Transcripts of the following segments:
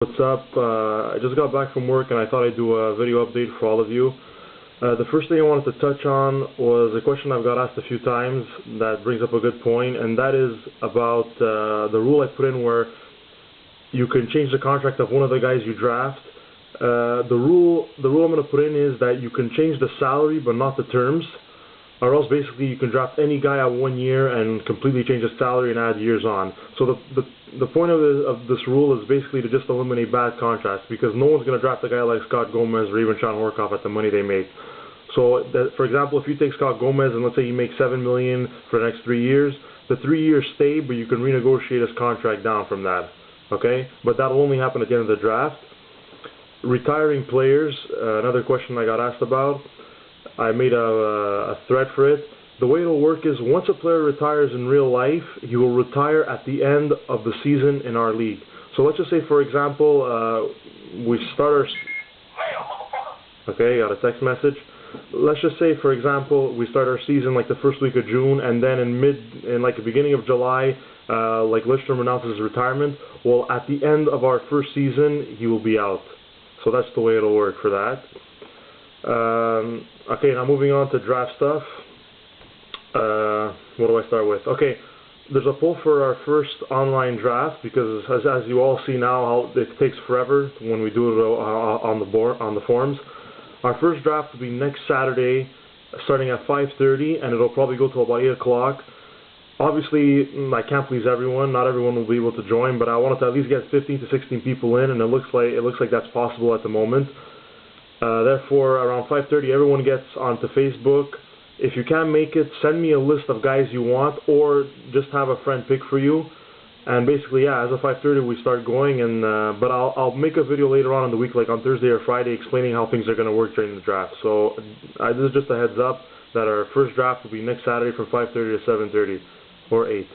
What's up? I just got back from work and I thought I'd do a video update for all of you. The first thing I wanted to touch on was a question I've got asked a few times that brings up a good point, and that is about the rule I put in where you can change the contract of one of the guys you draft. The rule I'm going to put in is that you can change the salary but not the terms, or else basically you can draft any guy at 1 year and completely change his salary and add years on. So the point of this rule is basically to just eliminate bad contracts, because no one's going to draft a guy like Scott Gomez or even Sean Horkoff at the money they make. So for example, if you take Scott Gomez and let's say you make $7 million for the next 3 years, the 3 years stay, but you can renegotiate his contract down from that. Okay? But that'll only happen at the end of the draft. Retiring players, another question I got asked about. I made a thread for it. The way it'll work is once a player retires in real life, he will retire at the end of the season in our league. So let's just say, for example, we start our... Okay, got a text message. Let's just say, for example, we start our season like the first week of June, and then in like the beginning of July, like Lidstrom announces his retirement. Well, at the end of our first season, he will be out. So that's the way it'll work for that. Okay, now moving on to draft stuff. What do I start with? Okay, there's a poll for our first online draft, because as you all see now, how it takes forever when we do it on the forums. Our first draft will be next Saturday, starting at 5:30, and it'll probably go till about 8 o'clock. Obviously, I can't please everyone. Not everyone will be able to join, but I wanted to at least get 15 to 16 people in, and it looks like that's possible at the moment. Therefore, around 5:30, everyone gets onto Facebook. If you can't make it, send me a list of guys you want, or just have a friend pick for you. And basically, yeah, as of 5:30, we start going. And but I'll make a video later on in the week, like on Thursday or Friday, explaining how things are going to work during the draft. So this is just a heads up that our first draft will be next Saturday from 5:30 to 7:30 or 8.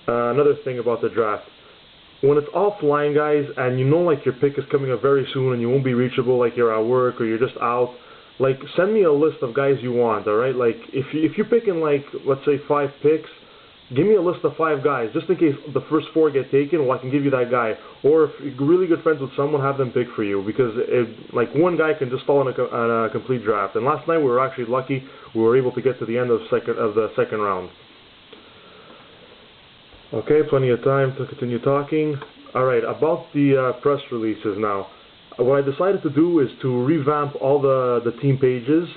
Another thing about the draft. When it's offline, guys, and you know like your pick is coming up very soon and you won't be reachable, like you're at work or you're just out, like send me a list of guys you want, alright? Like if you're picking like, let's say 5 picks, give me a list of 5 guys, just in case the first 4 get taken, well I can give you that guy. Or if you're really good friends with someone, have them pick for you, because like one guy can just fall in a complete draft. And last night we were actually lucky, we were able to get to the end of the second round. Okay, plenty of time to continue talking. Alright, about the press releases now. What I decided to do is to revamp all the team pages,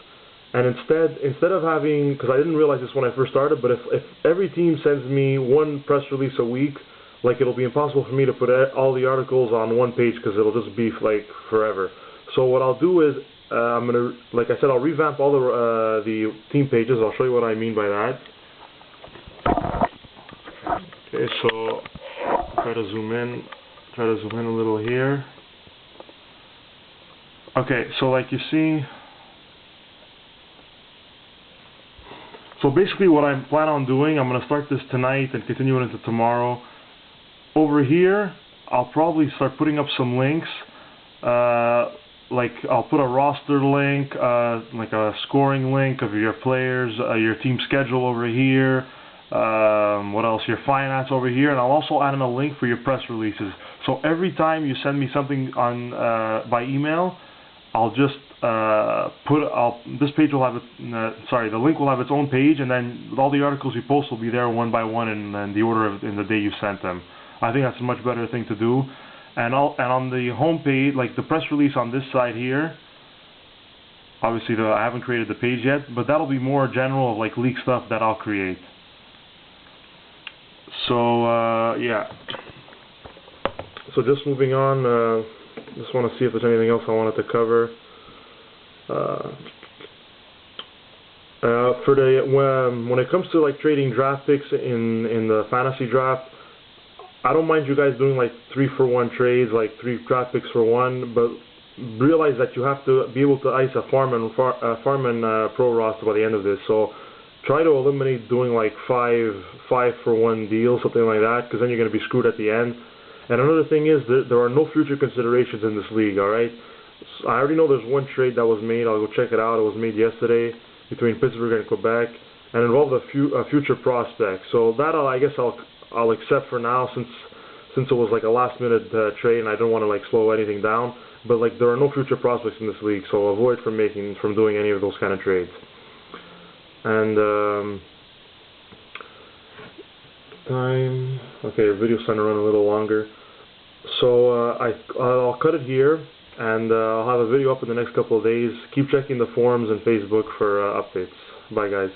and instead of having, because I didn't realize this when I first started, but if every team sends me one press release a week, like it'll be impossible for me to put all the articles on one page, because it'll just be like forever. So what I'll do is, I'm going to, like I said, I'll revamp all the team pages. I'll show you what I mean by that. Okay, so try to zoom in a little here. Okay, so like you see, so basically what I plan on doing, I'm going to start this tonight and continue it into tomorrow. Over here, I'll probably start putting up some links, like I'll put a roster link, like a scoring link of your players, your team schedule over here. What else? Your finance over here, and I'll also add in a link for your press releases. So every time you send me something on by email, I'll just this page will have the link will have its own page, and then all the articles you post will be there one by one in the order in the day you sent them. I think that's a much better thing to do. And on the home page, like the press release on this side here. Obviously, I haven't created the page yet, but that'll be more general of like league stuff that I'll create. So yeah. So just moving on, just want to see if there's anything else I wanted to cover. When it comes to like trading draft picks in the fantasy draft, I don't mind you guys doing like 3-for-1 trades, like 3 draft picks for 1, but realize that you have to be able to ice a farm and pro roster by the end of this. So try to eliminate doing like 5-for-1 deals, something like that, because then you're going to be screwed at the end. And another thing is that there are no future considerations in this league, alright? So I already know there's one trade that was made. I'll go check it out. It was made yesterday between Pittsburgh and Quebec, and involved a future prospect. So that I guess I'll accept for now, since it was like a last-minute trade, and I didn't want to like slow anything down. But like there are no future prospects in this league, so avoid from doing any of those kind of trades. And okay, video's starting to run a little longer, so I'll cut it here, and I'll have a video up in the next couple of days. Keep checking the forums and Facebook for updates. Bye, guys.